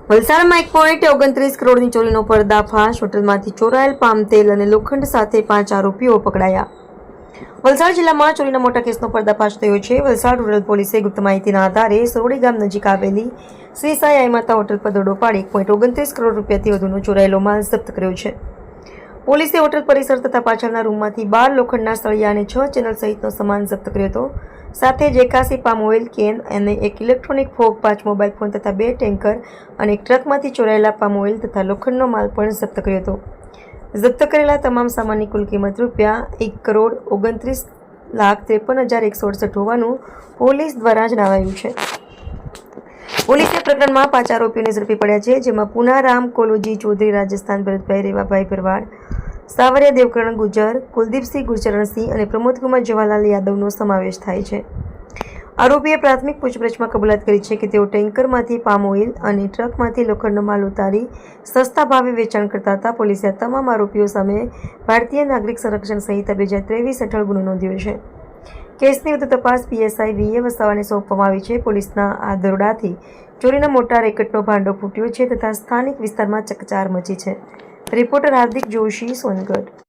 વલસાડમાં 1.29 કરોડની ચોરીનો પર્દાફાશ. હોટલમાંથી ચોરાયેલ પામ તેલ અને લોખંડ સાથે 5 આરોપીઓ પકડાયા. વલસાડ જિલ્લામાં ચોરીના મોટા કેસનો પર્દાફાશ થયો છે. વલસાડ રૂરલ પોલીસે ગુપ્ત માહિતીના આધારે સરોડી ગામ નજીક આવેલી શ્રી સાઈ આઈ માતા હોટલ પર દરોડો પાડી 1.29 કરોડ રૂપિયાથી વધુનો ચોરાયેલો માલ જપ્ત કર્યો છે. પોલીસે હોટલ પરિસર તથા પાછળના રૂમમાંથી 12 લોખંડના સળિયા અને 6 ચેનલ સહિતનો સામાન જપ્ત કર્યો હતો. સાથે જ 81 પામ ઓઇલ કેન અને એક ઇલેક્ટ્રોનિક ફોગ, 5 મોબાઈલ ફોન તથા 2 ટેન્કર અને એક ટ્રકમાંથી ચોરાયેલા પામ ઓઇલ તથા લોખંડનો માલ પણ જપ્ત કર્યો હતો. જપ્ત કરેલા તમામ સામાનની કુલ કિંમત ₹1,29,53,168 હોવાનું પોલીસ દ્વારા જણાવાયું છે. પોલીસે પ્રકરણમાં 5 આરોપીઓને ઝડપી પડ્યા છે, જેમાં પૂનારામ કોલોજી ચૌધરી રાજસ્થાન, ભરતભાઈ રેવાભાઈ ભરવાડ, સાવરિયા દેવકરણ ગુજર, કુલદીપસિંહ ગુરચરણસિંહ અને પ્રમોદકુમાર જવાહરલાલ યાદવનો સમાવેશ થાય છે. આરોપીએ પ્રાથમિક પૂછપરછમાં કબૂલાત કરી છે કે તેઓ ટેન્કરમાંથી પામ ઓઇલ અને ટ્રકમાંથી લોખંડનો માલ ઉતારી સસ્તા ભાવે વેચાણ કરતા હતા. પોલીસે આ તમામ આરોપીઓ સામે ભારતીય નાગરિક સંરક્ષણ સંહિતા 2023 હેઠળ ગુનો નોંધ્યો છે. કેસની વધુ તપાસ PSI VA વસાવાને સોંપવામાં આવી છે. પોલીસના આ દરોડાથી ચોરીના મોટા રેકેટનો ભાંડો ફૂટ્યો છે તથા સ્થાનિક વિસ્તારમાં ચકચાર મચી છે. રિપોર્ટર હાર્દિક જોશી, સોનગઢ.